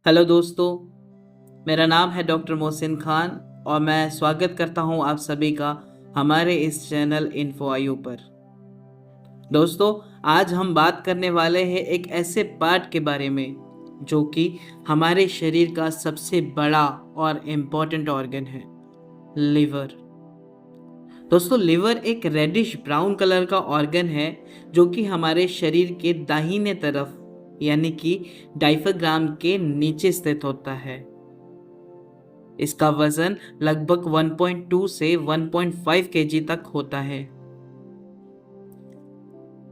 Hello दोस्तों, मेरा नाम है डॉक्टर मोहसिन खान और मैं स्वागत करता हूं आप सभी का हमारे इस चैनल इन्फो आयु पर। दोस्तों, आज हम बात करने वाले हैं एक ऐसे पार्ट के बारे में जो कि हमारे शरीर का सबसे बड़ा और इम्पोर्टेंट ऑर्गन है, लिवर। दोस्तों, लिवर एक रेडिश ब्राउन कलर का ऑर्गन है जो कि हमारे शरीर के दाहिने तरफ यानी कि डायफ्राम के नीचे स्थित होता है। इसका वजन लगभग 1.2 से 1.5 केजी तक होता है।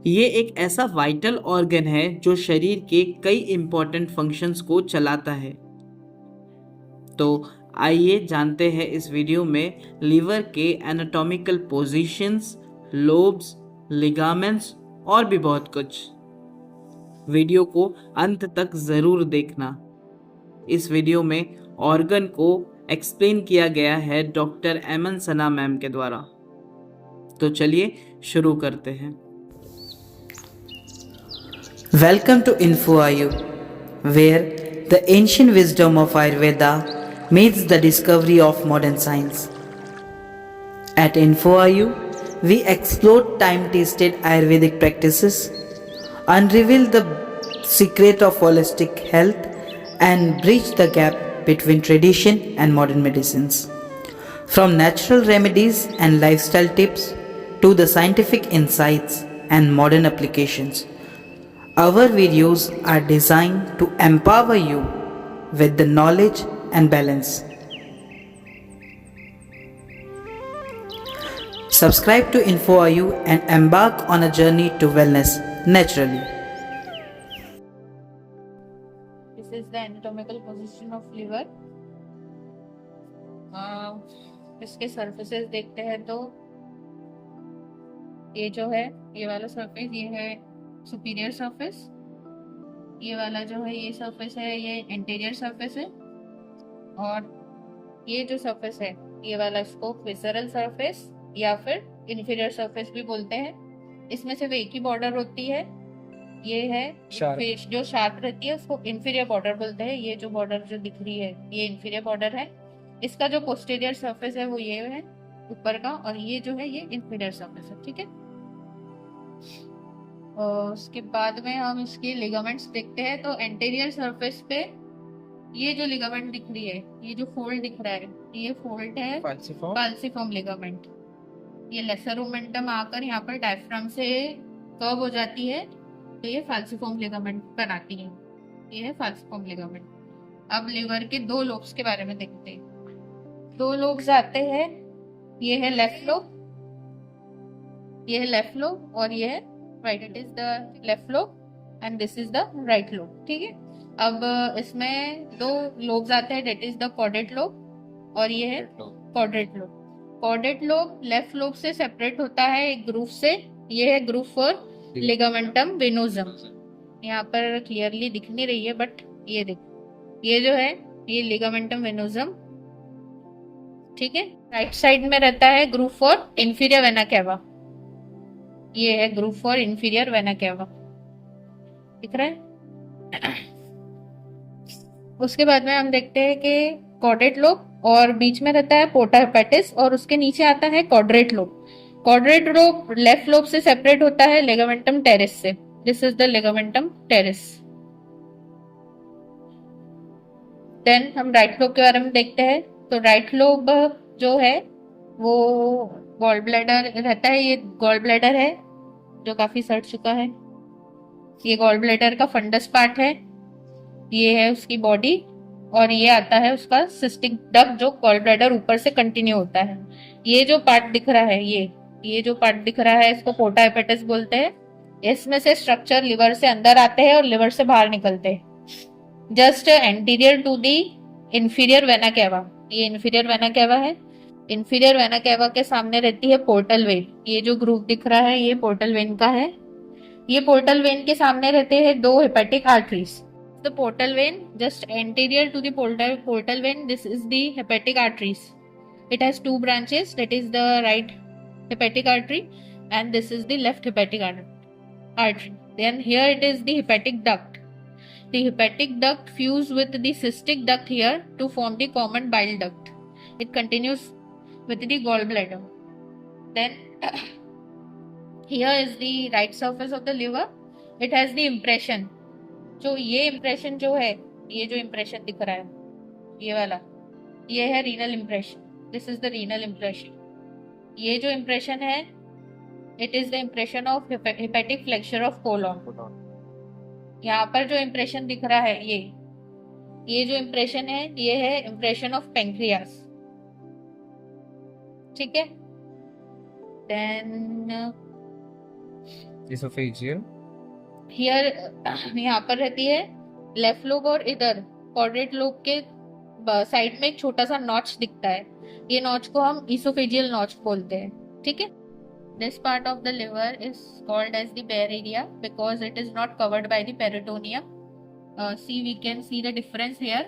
ये एक ऐसा वाइटल ऑर्गन है जो शरीर के कई इंपॉर्टेंट फंक्शंस को चलाता है। तो आइए जानते हैं इस वीडियो में लिवर के एनाटॉमिकल पोजीशंस, लोब्स, लिगामेंट्स और भी बहुत कुछ। वीडियो को अंत तक जरूर देखना। इस वीडियो में ऑर्गन को एक्सप्लेन किया गया है डॉक्टर एमन सना मैम के द्वारा। तो चलिए शुरू करते हैं। Welcome to InfoIU, where the ancient wisdom of Ayurveda meets the discovery of modern science. At InfoIU, we explore time-tested Ayurvedic practices, unravel the secret of holistic health, and bridge the gap between tradition and modern medicines. From natural remedies and lifestyle tips to the scientific insights and modern applications, our videos are designed to empower you with the knowledge and balance. Subscribe to InfoIU and embark on a journey to wellness naturally. This is the anatomical position of liver. इसके surfaces देखते हैं तो ये जो है, ये वाला surface ये है सुपीरियर सरफेस। ये वाला जो है ये सरफेस है, ये इंटीरियर सरफेस है। और ये जो सरफेस है ये वाला, इसको विसरल सरफेस या फिर इंफीरियर सरफेस भी बोलते हैं। इसमें सिर्फ एक ही बॉर्डर होती है, ये है जो शार्प रहती है उसको इंफीरियर बॉर्डर बोलते हैं। ये जो बॉर्डर जो दिख रही है ये इंफीरियर बॉर्डर है। इसका जो पोस्टीरियर सरफेस है वो ये है ऊपर का, और ये जो है ये इंफीरियर सरफेस है। ठीक है, और उसके बाद में हम इसके लिगामेंट्स देखते हैं। तो एंटीरियर सरफेस पे ये जो लिगामेंट दिख रही है, ये जो फोल्ड दिख रहा है, ये फोल्ड है फाल्सिफॉर्म लिगामेंट। ये लेसर ओमेंटम आकर यहाँ पर डायफ्राम से कर्व हो जाती है, तो ये फाल्सिफॉर्म लिगामेंट बनाती है। ये है फाल्सिफॉर्म लिगामेंट। अब लिवर के दो लोब्स के बारे में देखते हैं। दो लोब्स आते हैं, ये है लेफ्ट लोब, ये है लेफ्ट लोब, और ये है right. It is the left lobe and this is the right lobe. ठीक है, अब इसमें दो लोब्स आते हैं, that is the caudate lobe और ये है caudate lobe. Caudate lobe left lobe से सेपरेट होता है एक ग्रूव से। ये है ग्रूव फॉर लिगामेंटम वेनोसम। यहाँ पर क्लियरली दिख नहीं रही है, बट ये देखो, ये जो है ये लिगामेंटम वेनोसम। ठीक है, राइट साइड में रहता है groove for inferior vena cava. ये है groove for inferior vena cava, दिख रहा है। उसके बाद में हम देखते हैं कि कॉर्डेट लोब, और बीच में रहता है पोर्टा हेपेटिस, और उसके नीचे आता है caudate lobe. Caudate lobe left lobe से सेपरेट होता है लिगामेंटम टेरिस से। This is the ligamentum teres. Then हम राइट लोब के बारे में देखते हैं। तो राइट लोब जो है वो गॉल ब्लैडर रहता है। ये गॉल ब्लैडर है जो काफी सड़ चुका है। ये गॉल ब्लैडर का फंडस पार्ट है, ये है उसकी बॉडी, और ये आता है उसका सिस्टिक डक्ट जो गॉल ब्लैडर ऊपर से कंटिन्यू होता है। ये जो पार्ट दिख रहा है, ये जो पार्ट दिख रहा है इसको पोर्टा हेपेटिस बोलते हैं। इसमें से स्ट्रक्चर लिवर से अंदर आते हैं और लिवर से बाहर निकलते हैं। Just anterior to the inferior vena cava, ये इंफीरियर वेना कैवा है। इंफीरियर वेना कैवा के सामने रहती है पोर्टल वेन। ये जो ग्रुप दिख रहा है ये पोर्टल वेन का है। ये पोर्टल वेन के सामने रहते हैं दो hepatic arteries. The portal vein just anterior to the portal vein, this is the hepatic arteries. It has two branches, that is the right hepatic artery and this is the left hepatic artery. Then here it is the hepatic duct. the hepatic duct fuse with the cystic duct here to form the common bile duct. It continues with the gallbladder. Then here is the right surface of the liver. It has the impression. जो ये impression जो है, ये जो impression दिख रहा है, ये वाला, ये है renal impression. This is the renal impression. ये जो impression है, it is the impression of hepatic flexure of colon. यहाँ पर जो impression दिख रहा है, ये जो impression है, ये है impression of pancreas. ठीक है? Then esophageal. here यहाँ पर रहती है लेफ्ट लोब और इधर क्वाड्रेट लोब के साइड में एक छोटा सा नॉच दिखता है. ये नॉच को हम इसोफेजियल नॉच बोलते हैं. ठीक है. This part of the liver is called as the bare area because it is not covered by the peritoneum. See, we can see the difference here.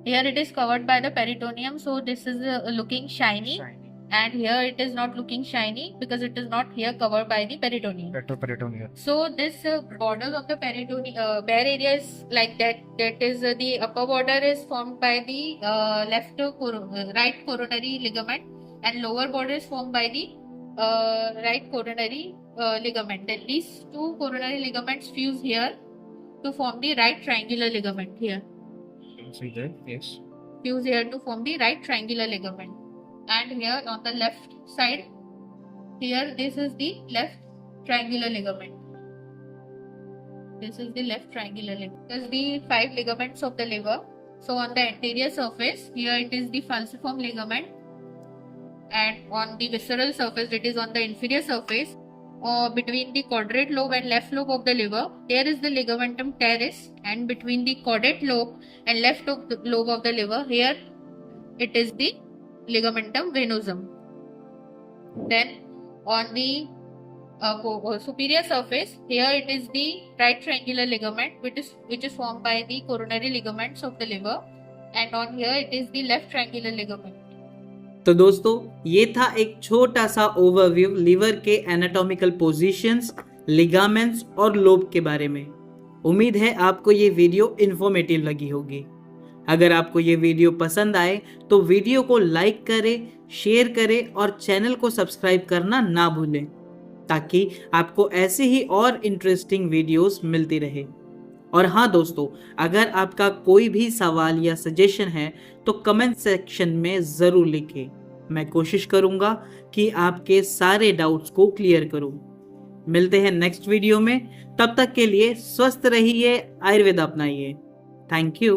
Here it is covered by the peritoneum, so this is looking shiny. And here it is not looking shiny because it is not here covered by the peritoneum. Retroperitoneal. So this borders of the peritoneum, bare area is like that. That is the upper border is formed by the right coronary ligament, and lower border is formed by the right coronary ligament. Then these two coronary ligaments fuse here to form the right triangular ligament here. See there? Yes. Fuse here to form the right triangular ligament. And here on the left side, here this is the left triangular ligament. This is the left triangular ligament. This is the 5 ligaments of the liver. So on the anterior surface, here it is the falciform ligament, and on the visceral surface, it is on the inferior surface, or between the caudate lobe and left lobe of the liver, there is the ligamentum teres, and between the caudate lobe and left lobe of the liver, here it is the ligamentum venosum. Then on the superior surface, here it is the right triangular ligament, which is formed by the coronary ligaments of the liver, and on here it is the left triangular ligament. तो दोस्तों ये था एक छोटा सा overview liver के anatomical positions, ligaments और lobe के बारे में. उम्मीद है आपको ये वीडियो इन्फॉर्मेटिव लगी होगी. अगर आपको ये वीडियो पसंद आए तो वीडियो को लाइक करें, शेयर करें और चैनल को सब्सक्राइब करना ना भूलें ताकि आपको ऐसे ही और इंटरेस्टिंग वीडियोस मिलती रहे. और हाँ दोस्तों, अगर आपका कोई भी सवाल या सजेशन है तो कमेंट सेक्शन में ज़रूर लिखें. मैं कोशिश करूँगा कि आपके सारे डाउट्स को क्लियर करूँ. मिलते हैं नेक्स्ट वीडियो में. तब तक के लिए स्वस्थ रहिए, आयुर्वेद अपनाइए. Thank you.